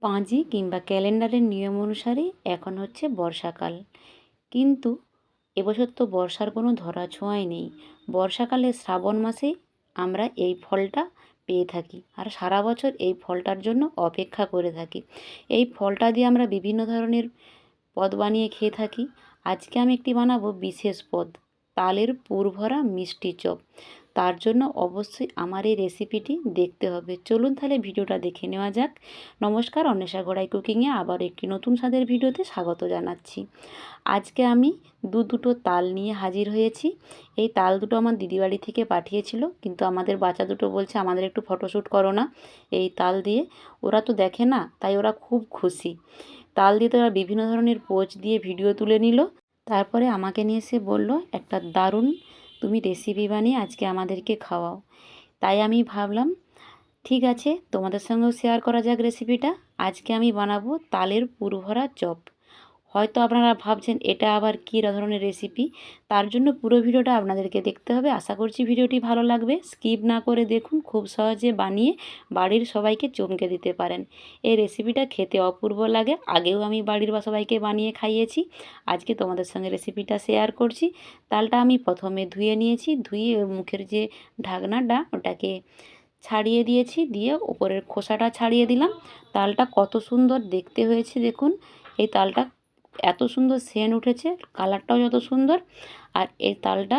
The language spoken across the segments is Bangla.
পাঁজি কিংবা ক্যালেন্ডারের নিয়ম অনুসারে এখন হচ্ছে বর্ষাকাল, কিন্তু এবছর তো বর্ষার কোনো ধরাছোঁয়াই নেই। বর্ষাকালে শ্রাবণ মাসে আমরা এই ফলটা পেয়ে থাকি, আর সারা বছর এই ফলটার জন্য অপেক্ষা করে থাকি। এই ফলটা দিয়ে আমরা বিভিন্ন ধরনের পদ বানিয়ে খেয়ে থাকি। আজকে আমি একটি বানাবো বিশেষ পদ, তালের পুর ভরা মিষ্টি চপ। তার জন্য অবশ্যই আমার এই রেসিপিটি দেখতে হবে। চলুন তাহলে ভিডিওটা দেখে নেওয়া যাক। নমস্কার, অন্বেষা গড়াই কুকিংয়ে আবার একটি নতুন স্বাদের ভিডিওতে স্বাগত জানাচ্ছি। আজকে আমি দুটো তাল নিয়ে হাজির হয়েছি। এই তাল দুটো আমার দিদিবাড়ি থেকে পাঠিয়েছিল, কিন্তু আমাদের বাচ্চা দুটো বলছে আমাদের একটু ফটোশ্যুট করো না এই তাল দিয়ে। ওরা তো দেখে না, তাই ওরা খুব খুশি। তাল দিয়ে তো ওরা বিভিন্ন ধরনের পোজ দিয়ে ভিডিও তুলে নিল। তারপরে আমাকে নিয়ে এসে বলল, একটা দারুণ তুমি রেসিপি বানিয়ে আজকে আমাদেরকে খাওয়াও। তাই আমি ভাবলাম ঠিক আছে, তোমাদের সঙ্গেও শেয়ার করা যাক রেসিপিটা। আজকে আমি বানাবো তালের পুর ভরা চপ। হয়তো আপনারা ভাবছেন এটা আবার কী ধরনের রেসিপি, তার জন্য পুরো ভিডিওটা আপনাদেরকে দেখতে হবে। আশা করছি ভিডিওটি ভালো লাগবে, স্কিপ না করে দেখুন। খুব সহজে বানিয়ে বাড়ির সবাইকে চমকে দিতে পারেন। এই রেসিপিটা খেতে অপূর্ব লাগে, আগেও আমি বাড়ির সবাইকে বানিয়ে খাইয়েছি। আজকে তোমাদের সঙ্গে রেসিপিটা শেয়ার করছি। তালটা আমি প্রথমে ধুয়ে নিয়েছি, ধুয়ে ওর মুখের যে ঢাকনাটা ওটাকে ছাড়িয়ে দিয়েছি, দিয়ে ওপরের খোসাটা ছাড়িয়ে দিলাম। তালটা কত সুন্দর দেখতে হয়েছে দেখুন। এই তালটা এত সুন্দর সেন্ট উঠেছে, কালারটাও যত সুন্দর, আর এই তালটা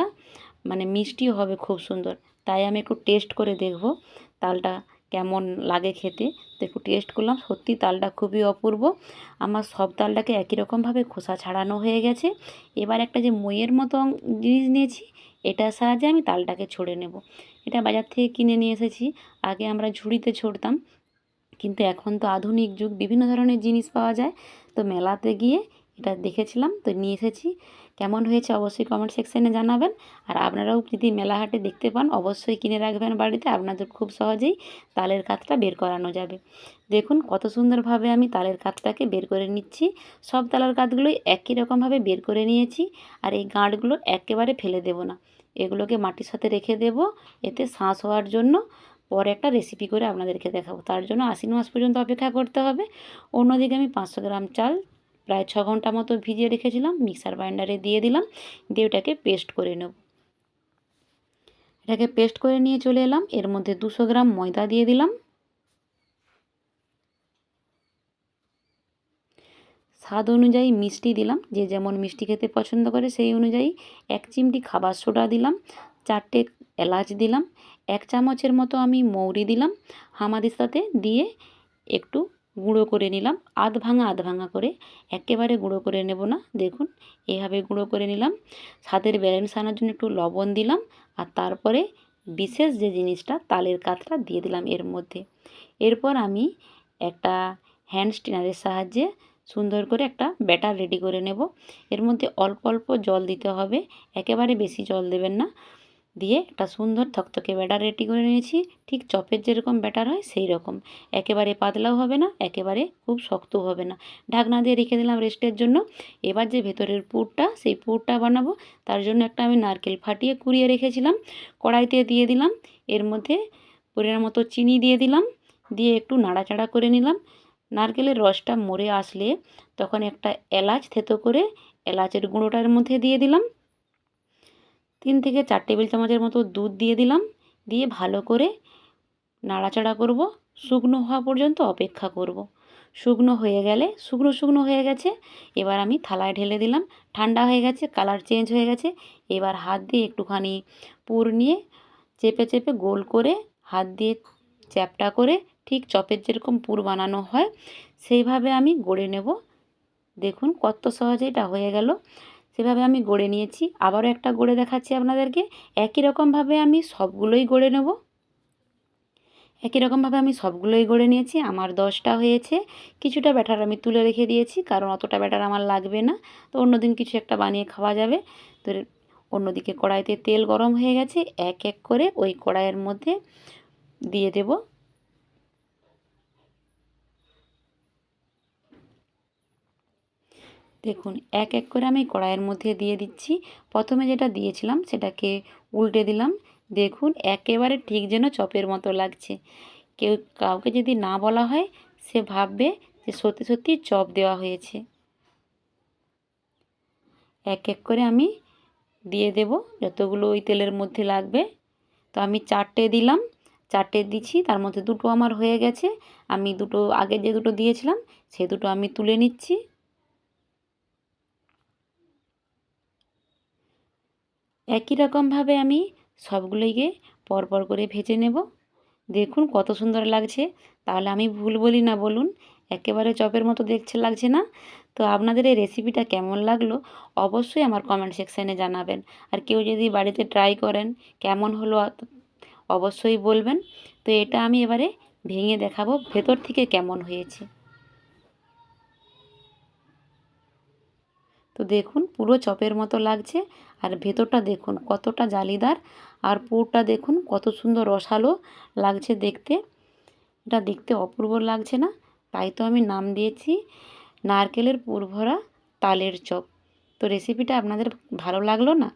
মানে মিষ্টিও হবে খুব সুন্দর। তাই আমি একটু টেস্ট করে দেখব তালটা কেমন লাগে খেতে। তো একটু টেস্ট করলাম, সত্যি তালটা খুবই অপূর্ব। আমার সব তালটাকে একই রকমভাবে খোসা ছাড়ানো হয়ে গেছে। এবার একটা যে মইয়ের মতো জিনিস নিয়েছি, এটার সাহায্যে আমি তালটাকে ছড়ে নেব। এটা বাজার থেকে কিনে নিয়ে এসেছি। আগে আমরা ঝুড়িতে ছড়তাম, কিন্তু এখন তো আধুনিক যুগ, বিভিন্ন ধরনের জিনিস পাওয়া যায়। তো মেলাতে গিয়ে এটা দেখেছিলাম, তো নিয়ে এসেছি। কেমন হয়েছে অবশ্যই কমেন্ট সেকশানে জানাবেন। আর আপনারাও যদি মেলাহাটে দেখতে পান অবশ্যই কিনে রাখবেন বাড়িতে, আপনাদের খুব সহজেই তালের কাতটা বের করানো যাবে। দেখুন কত সুন্দরভাবে আমি তালের কাতটাকে বের করে নিচ্ছি। সব তালের কাতগুলোই একই রকমভাবে বের করে নিয়েছি। আর এই গাঁটগুলো একেবারে ফেলে দেব না, এগুলোকে মাটির সাথে রেখে দেব, এতে শাঁস হওয়ার জন্য। পরে একটা রেসিপি করে আপনাদেরকে দেখাবো, তার জন্য আশ্বিন মাস পর্যন্ত অপেক্ষা করতে হবে। অন্যদিকে আমি 500 গ্রাম চাল প্রায় 6 ঘন্টা মতো ভিজিয়ে রেখেছিলাম, মিক্সার গ্রাইন্ডারে দিয়ে দিলাম, দিয়ে ওটাকে পেস্ট করে নেব। এটাকে পেস্ট করে নিয়ে চলে এলাম। এর মধ্যে 200 গ্রাম ময়দা দিয়ে দিলাম, স্বাদ অনুযায়ী মিষ্টি দিলাম, যে যেমন মিষ্টি খেতে পছন্দ করে সেই অনুযায়ী। 1 চিমটি খাবার সোডা দিলাম, 4টে এলাচ দিলাম, 1 চামচের মতো আমি মৌরি দিলাম হামাদিস্তাতে, দিয়ে একটু গুঁড়ো করে নিলাম, আধ ভাঙা করে। একেবারে গুঁড়ো করে নেব না, দেখুন এভাবে গুঁড়ো করে নিলাম। স্বাদের ব্যালেন্স আনার জন্য একটু লবণ দিলাম, আর তারপরে বিশেষ যে জিনিসটা তালের কাতটা দিয়ে দিলাম এর মধ্যে। এরপর আমি একটা হ্যান্ড স্ট্রেনারের সাহায্যে সুন্দর করে একটা ব্যাটার রেডি করে নেব। এর মধ্যে অল্প অল্প জল দিতে হবে, একেবারে বেশি জল দেবেন না। দিয়ে একটা সুন্দর থকথকে ব্যাটার রেডি করে নিয়েছি, ঠিক চপের যেরকম ব্যাটার হয় সেই রকম। একেবারে পাতলাও হবে না, একেবারে খুব শক্তও হবে না। ঢাকনা দিয়ে রেখে দিলাম রেস্টের জন্য। এবার যে ভেতরের পুরটা, সেই পুরটা বানাবো। তার জন্য একটা আমি নারকেল ফাটিয়ে কুড়িয়ে রেখেছিলাম, কড়াইতে দিয়ে দিলাম। এর মধ্যে পরিমাণ মতো চিনি দিয়ে দিলাম, দিয়ে একটু নাড়াচাড়া করে নিলাম। নারকেলের রসটা মরে আসলে তখন একটা এলাচ থেতো করে এলাচের গুঁড়োটার মধ্যে দিয়ে দিলাম। 3 থেকে 4 টেবিল চামচের মতো দুধ দিয়ে দিলাম, দিয়ে ভালো করে নাড়াচাড়া করব, শুকনো হওয়া পর্যন্ত অপেক্ষা করব। শুকনো হয়ে গেলে, শুকনো হয়ে গেছে, এবার আমি থালায় ঢেলে দিলাম। ঠান্ডা হয়ে গেছে, কালার চেঞ্জ হয়ে গেছে। এবার হাত দিয়ে একটুখানি পুর নিয়ে চেপে চেপে গোল করে, হাত দিয়ে চ্যাপ্টা করে, ঠিক চপের যেরকম পুর বানানো হয় সেইভাবে আমি গড়ে নেব। দেখুন কত সহজে এটা হয়ে গেল। সেভাবে আমি গড়ে নিয়েছি। আবারও একটা গড়ে দেখাচ্ছি আপনাদেরকে। একই রকমভাবে আমি সবগুলোই গড়ে নেব। একই রকমভাবে আমি সবগুলোই গড়ে নিয়েছি। আমার 10টা হয়েছে। কিছুটা ব্যাটার আমি তুলে রেখে দিয়েছি, কারণ অতটা ব্যাটার আমার লাগবে না, তো অন্যদিন কিছু একটা বানিয়ে খাওয়া যাবে। তো অন্যদিকে কড়াইতে তেল গরম হয়ে গেছে, এক এক করে ওই কড়াইয়ের মধ্যে দিয়ে দেব। দেখুন এক এক করে আমি কড়াইয়ের মধ্যে দিয়ে দিচ্ছি। প্রথমে যেটা দিয়েছিলাম সেটাকে উল্টে দিলাম। দেখুন একেবারে ঠিক যেন চপের মতো লাগছে। কাউকে যদি না বলা হয় সে ভাববে যে সত্যি সত্যি চপ দেওয়া হয়েছে। এক এক করে আমি দিয়ে দেব যতগুলো ওই তেলের মধ্যে লাগবে। তো আমি 4টে দিলাম, 4টে দিচ্ছি, তার মধ্যে 2টো আমার হয়ে গেছে। আমি 2টো আগে যে 2টো দিয়েছিলাম সেই 2টো আমি তুলে নিচ্ছি। একই রকমভাবে আমি সবগুলোকে পরপর করে ভেজে নেব। দেখুন কত সুন্দর লাগছে। তাহলে আমি ভুল বলি না বলুন? একেবারে চপের মতো দেখতে লাগছে না? তো আপনাদের এই রেসিপিটা কেমন লাগলো অবশ্যই আমার কমেন্ট সেকশানে জানাবেন। আর কেউ যদি বাড়িতে ট্রাই করেন কেমন হলো অবশ্যই বলবেন। তো এটা আমি এবারে ভেঙে দেখাবো ভেতর থেকে কেমন হয়েছে। তো দেখুন পুরো চপের মতো লাগছে, আর ভেতরটা দেখুন কতটা জালিদার, আর পুরটা দেখুন কত সুন্দর রসালো লাগছে দেখতে। এটা দেখতে অপূর্ব লাগছে না? তাই তো আমি নাম দিয়েছি নারকেলের পুর ভরা তালের চপ। তো রেসিপিটা আপনাদের ভালো লাগলো না?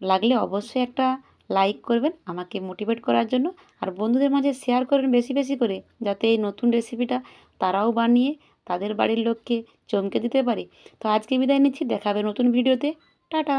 লাগলে অবশ্যই একটা লাইক করবেন আমাকে মোটিভেট করার জন্য, আর বন্ধুদের মাঝে শেয়ার করবেন বেশি বেশি করে, যাতে এই নতুন রেসিপিটা তারাও বানিয়ে তাদের বাড়ির লোককে চমকে দিতে পারে। তো আজকে বিদায় নিচ্ছি, দেখা হবে নতুন ভিডিওতে। টাটা।